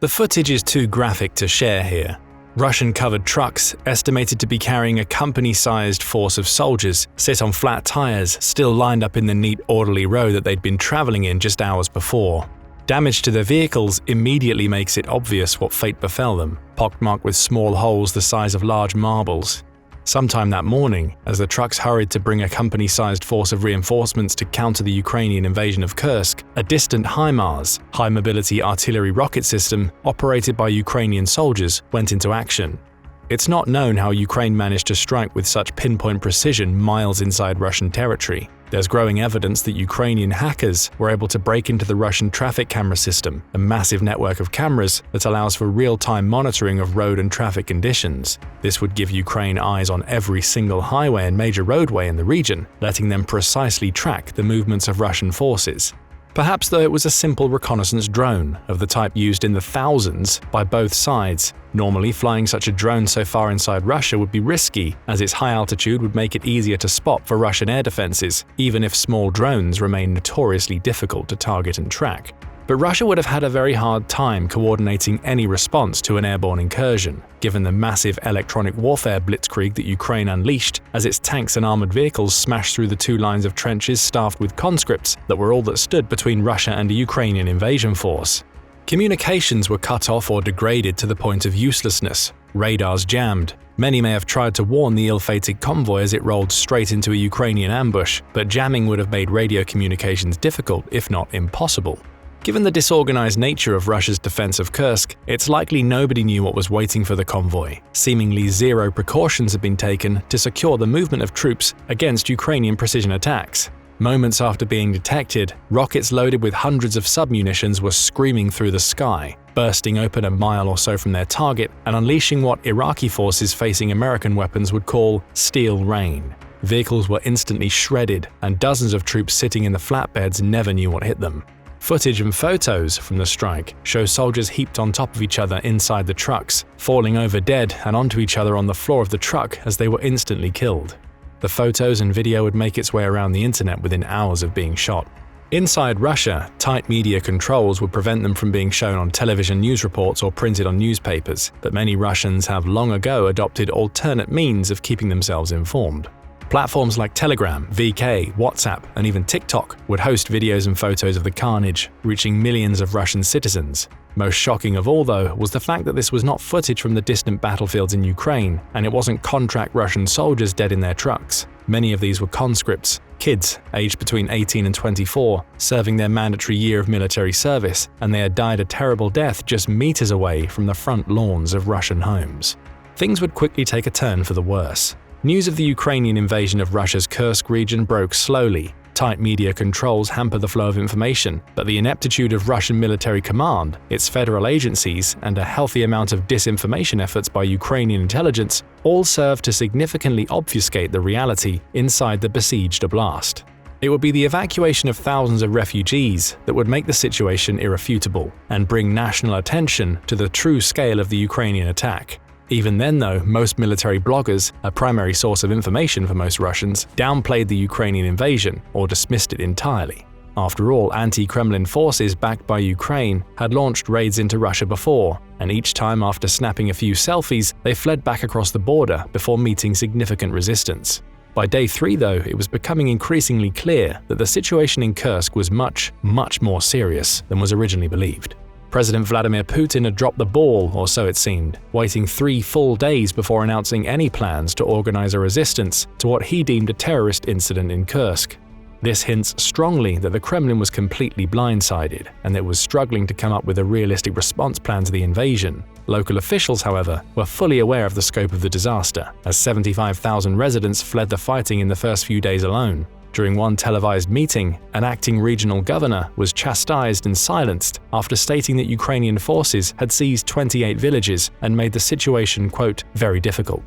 The footage is too graphic to share here. Russian-covered trucks, estimated to be carrying a company-sized force of soldiers, sit on flat tires, still lined up in the neat, orderly row that they'd been traveling in just hours before. Damage to their vehicles immediately makes it obvious what fate befell them, pockmarked with small holes the size of large marbles. Sometime that morning, as the trucks hurried to bring a company-sized force of reinforcements to counter the Ukrainian invasion of Kursk, a distant HIMARS, high-mobility artillery rocket system operated by Ukrainian soldiers, went into action. It's not known how Ukraine managed to strike with such pinpoint precision miles inside Russian territory. There's growing evidence that Ukrainian hackers were able to break into the Russian traffic camera system, a massive network of cameras that allows for real-time monitoring of road and traffic conditions. This would give Ukraine eyes on every single highway and major roadway in the region, letting them precisely track the movements of Russian forces. Perhaps though it was a simple reconnaissance drone, of the type used in the thousands by both sides. Normally, flying such a drone so far inside Russia would be risky, as its high altitude would make it easier to spot for Russian air defenses, even if small drones remain notoriously difficult to target and track. But Russia would have had a very hard time coordinating any response to an airborne incursion, given the massive electronic warfare blitzkrieg that Ukraine unleashed as its tanks and armored vehicles smashed through the two lines of trenches staffed with conscripts that were all that stood between Russia and a Ukrainian invasion force. Communications were cut off or degraded to the point of uselessness, radars jammed. Many may have tried to warn the ill-fated convoy as it rolled straight into a Ukrainian ambush, but jamming would have made radio communications difficult, if not impossible. Given the disorganized nature of Russia's defense of Kursk, it's likely nobody knew what was waiting for the convoy. Seemingly zero precautions had been taken to secure the movement of troops against Ukrainian precision attacks. Moments after being detected, rockets loaded with hundreds of submunitions were screaming through the sky, bursting open a mile or so from their target and unleashing what Iraqi forces facing American weapons would call steel rain. Vehicles were instantly shredded, and dozens of troops sitting in the flatbeds never knew what hit them. Footage and photos from the strike show soldiers heaped on top of each other inside the trucks, falling over dead and onto each other on the floor of the truck as they were instantly killed. The photos and video would make its way around the internet within hours of being shot. Inside Russia, tight media controls would prevent them from being shown on television news reports or printed on newspapers, but many Russians have long ago adopted alternate means of keeping themselves informed. Platforms like Telegram, VK, WhatsApp, and even TikTok would host videos and photos of the carnage, reaching millions of Russian citizens. Most shocking of all, though, was the fact that this was not footage from the distant battlefields in Ukraine, and it wasn't contract Russian soldiers dead in their trucks. Many of these were conscripts, kids aged between 18 and 24, serving their mandatory year of military service, and they had died a terrible death just meters away from the front lawns of Russian homes. Things would quickly take a turn for the worse. News of the Ukrainian invasion of Russia's Kursk region broke slowly. Tight media controls hamper the flow of information, but the ineptitude of Russian military command, its federal agencies, and a healthy amount of disinformation efforts by Ukrainian intelligence all serve to significantly obfuscate the reality inside the besieged oblast. It would be the evacuation of thousands of refugees that would make the situation irrefutable and bring national attention to the true scale of the Ukrainian attack. Even then, though, most military bloggers, a primary source of information for most Russians, downplayed the Ukrainian invasion or dismissed it entirely. After all, anti-Kremlin forces backed by Ukraine had launched raids into Russia before, and each time after snapping a few selfies, they fled back across the border before meeting significant resistance. By day 3, though, it was becoming increasingly clear that the situation in Kursk was much more serious than was originally believed. President Vladimir Putin had dropped the ball, or so it seemed, waiting 3 full days before announcing any plans to organize a resistance to what he deemed a terrorist incident in Kursk. This hints strongly that the Kremlin was completely blindsided and that it was struggling to come up with a realistic response plan to the invasion. Local officials, however, were fully aware of the scope of the disaster, as 75,000 residents fled the fighting in the first few days alone. During one televised meeting, an acting regional governor was chastised and silenced after stating that Ukrainian forces had seized 28 villages and made the situation, quote, very difficult.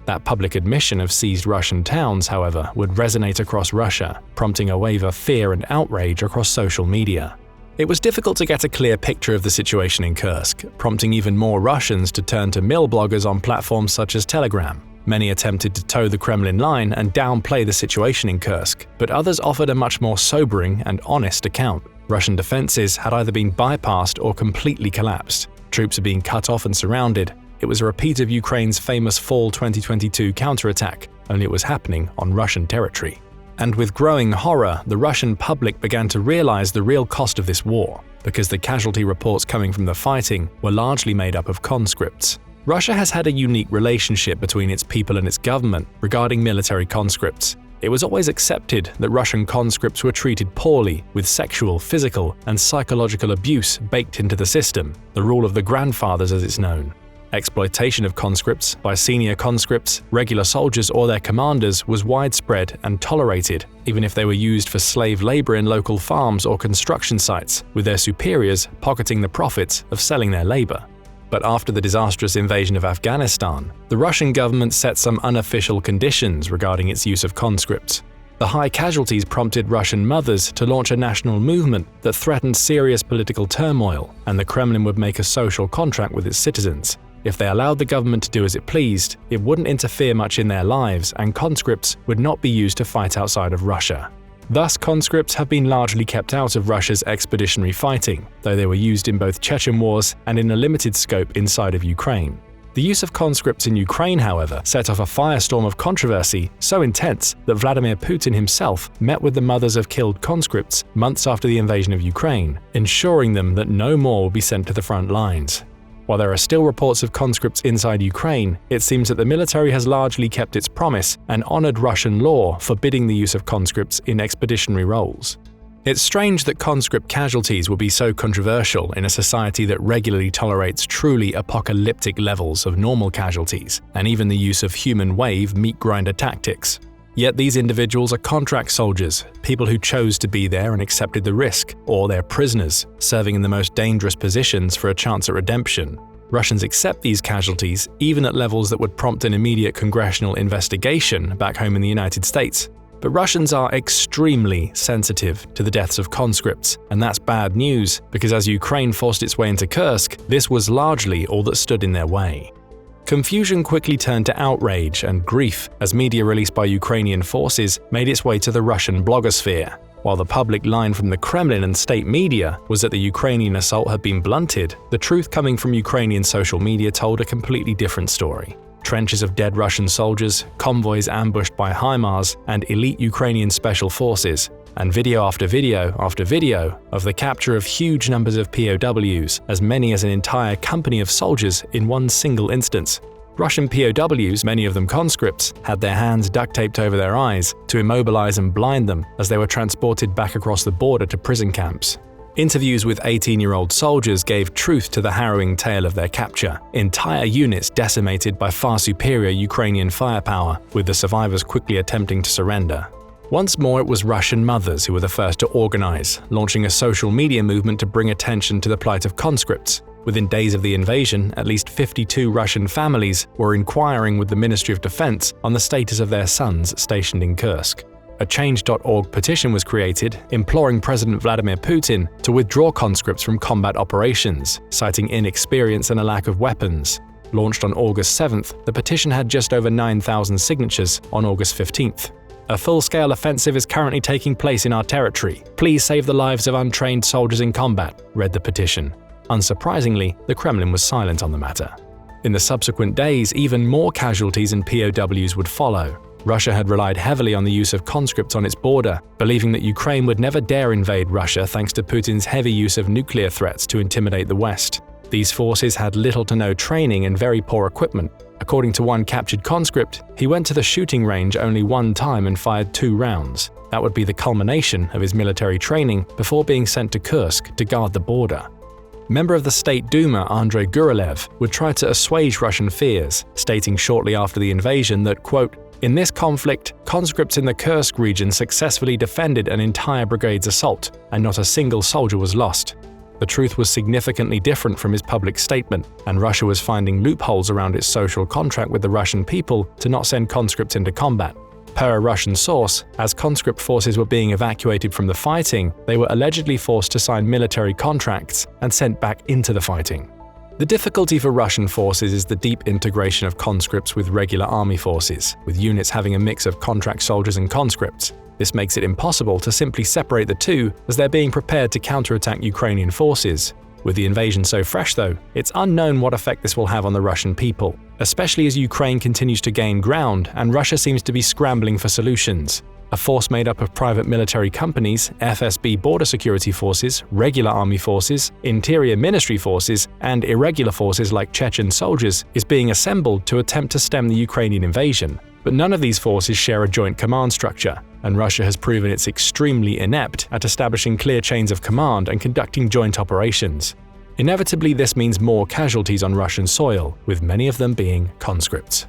That public admission of seized Russian towns, however, would resonate across Russia, prompting a wave of fear and outrage across social media. It was difficult to get a clear picture of the situation in Kursk, prompting even more Russians to turn to mill bloggers on platforms such as Telegram. Many attempted to toe the Kremlin line and downplay the situation in Kursk, but others offered a much more sobering and honest account. Russian defenses had either been bypassed or completely collapsed. Troops are being cut off and surrounded. It was a repeat of Ukraine's famous Fall 2022 counterattack, only it was happening on Russian territory. And with growing horror, the Russian public began to realize the real cost of this war, because the casualty reports coming from the fighting were largely made up of conscripts. Russia has had a unique relationship between its people and its government regarding military conscripts. It was always accepted that Russian conscripts were treated poorly, with sexual, physical, and psychological abuse baked into the system, the rule of the grandfathers as it's known. Exploitation of conscripts by senior conscripts, regular soldiers, or their commanders was widespread and tolerated, even if they were used for slave labor in local farms or construction sites, with their superiors pocketing the profits of selling their labor. But after the disastrous invasion of Afghanistan, the Russian government set some unofficial conditions regarding its use of conscripts. The high casualties prompted Russian mothers to launch a national movement that threatened serious political turmoil, and the Kremlin would make a social contract with its citizens. If they allowed the government to do as it pleased, it wouldn't interfere much in their lives, and conscripts would not be used to fight outside of Russia. Thus, conscripts have been largely kept out of Russia's expeditionary fighting, though they were used in both Chechen wars and in a limited scope inside of Ukraine. The use of conscripts in Ukraine, however, set off a firestorm of controversy so intense that Vladimir Putin himself met with the mothers of killed conscripts months after the invasion of Ukraine, ensuring them that no more will be sent to the front lines. While there are still reports of conscripts inside Ukraine, it seems that the military has largely kept its promise and honored Russian law forbidding the use of conscripts in expeditionary roles. It's strange that conscript casualties will be so controversial in a society that regularly tolerates truly apocalyptic levels of normal casualties, and even the use of human wave meat grinder tactics. Yet these individuals are contract soldiers, people who chose to be there and accepted the risk, or they're prisoners, serving in the most dangerous positions for a chance at redemption. Russians accept these casualties even at levels that would prompt an immediate congressional investigation back home in the United States. But Russians are extremely sensitive to the deaths of conscripts, and that's bad news because as Ukraine forced its way into Kursk, this was largely all that stood in their way. Confusion quickly turned to outrage and grief as media released by Ukrainian forces made its way to the Russian blogosphere. While the public line from the Kremlin and state media was that the Ukrainian assault had been blunted, the truth coming from Ukrainian social media told a completely different story. Trenches of dead Russian soldiers, convoys ambushed by HIMARS and elite Ukrainian special forces, and video after video after video of the capture of huge numbers of POWs, as many as an entire company of soldiers in one single instance. Russian POWs, many of them conscripts, had their hands duct taped over their eyes to immobilize and blind them as they were transported back across the border to prison camps. Interviews with 18-year-old soldiers gave truth to the harrowing tale of their capture. Entire units decimated by far superior Ukrainian firepower, with the survivors quickly attempting to surrender. Once more, it was Russian mothers who were the first to organize, launching a social media movement to bring attention to the plight of conscripts. Within days of the invasion, at least 52 Russian families were inquiring with the Ministry of Defense on the status of their sons stationed in Kursk. A Change.org petition was created, imploring President Vladimir Putin to withdraw conscripts from combat operations, citing inexperience and a lack of weapons. Launched on August 7th, the petition had just over 9,000 signatures on August 15th. A full-scale offensive is currently taking place in our territory. Please save the lives of untrained soldiers in combat, read the petition. Unsurprisingly, the Kremlin was silent on the matter. In the subsequent days, even more casualties and POWs would follow. Russia had relied heavily on the use of conscripts on its border, believing that Ukraine would never dare invade Russia thanks to Putin's heavy use of nuclear threats to intimidate the West. These forces had little to no training and very poor equipment. According to one captured conscript, he went to the shooting range only one time and fired 2 rounds. That would be the culmination of his military training before being sent to Kursk to guard the border. Member of the State Duma Andrei Gurylev would try to assuage Russian fears, stating shortly after the invasion that, quote, "In this conflict, conscripts in the Kursk region successfully defended an entire brigade's assault, and not a single soldier was lost." The truth was significantly different from his public statement, and Russia was finding loopholes around its social contract with the Russian people to not send conscripts into combat. Per a Russian source, as conscript forces were being evacuated from the fighting, they were allegedly forced to sign military contracts and sent back into the fighting. The difficulty for Russian forces is the deep integration of conscripts with regular army forces, with units having a mix of contract soldiers and conscripts. This makes it impossible to simply separate the two as they're being prepared to counterattack Ukrainian forces. With the invasion so fresh though, it's unknown what effect this will have on the Russian people, especially as Ukraine continues to gain ground and Russia seems to be scrambling for solutions. A force made up of private military companies, FSB border security forces, regular army forces, interior ministry forces, and irregular forces like Chechen soldiers is being assembled to attempt to stem the Ukrainian invasion. But none of these forces share a joint command structure, and Russia has proven it's extremely inept at establishing clear chains of command and conducting joint operations. Inevitably, this means more casualties on Russian soil, with many of them being conscripts.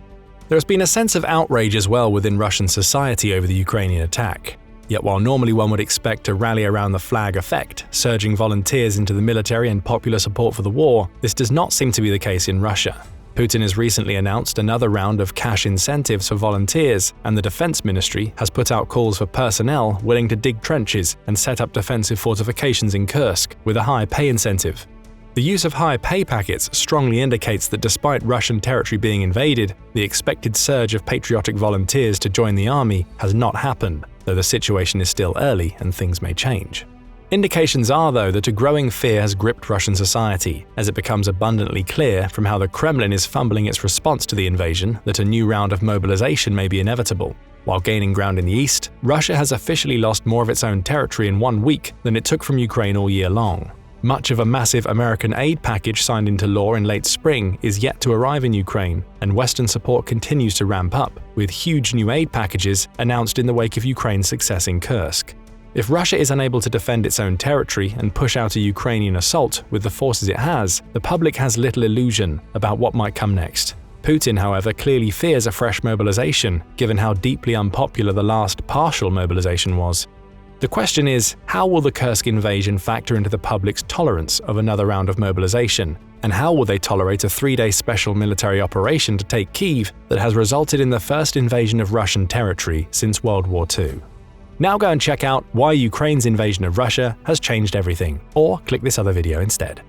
There has been a sense of outrage as well within Russian society over the Ukrainian attack. Yet while normally one would expect a rally around the flag effect, surging volunteers into the military and popular support for the war, this does not seem to be the case in Russia. Putin has recently announced another round of cash incentives for volunteers, and the Defense Ministry has put out calls for personnel willing to dig trenches and set up defensive fortifications in Kursk with a high pay incentive. The use of high pay packets strongly indicates that despite Russian territory being invaded, the expected surge of patriotic volunteers to join the army has not happened, though the situation is still early and things may change. Indications are, though, that a growing fear has gripped Russian society, as it becomes abundantly clear from how the Kremlin is fumbling its response to the invasion that a new round of mobilization may be inevitable. While gaining ground in the east, Russia has officially lost more of its own territory in 1 week than it took from Ukraine all year long. Much of a massive American aid package signed into law in late spring is yet to arrive in Ukraine, and Western support continues to ramp up, with huge new aid packages announced in the wake of Ukraine's success in Kursk. If Russia is unable to defend its own territory and push out a Ukrainian assault with the forces it has, the public has little illusion about what might come next. Putin, however, clearly fears a fresh mobilization, given how deeply unpopular the last partial mobilization was. The question is, how will the Kursk invasion factor into the public's tolerance of another round of mobilization? And how will they tolerate a 3-day special military operation to take Kyiv that has resulted in the first invasion of Russian territory since World War II? Now go and check out why Ukraine's invasion of Russia has changed everything, or click this other video instead.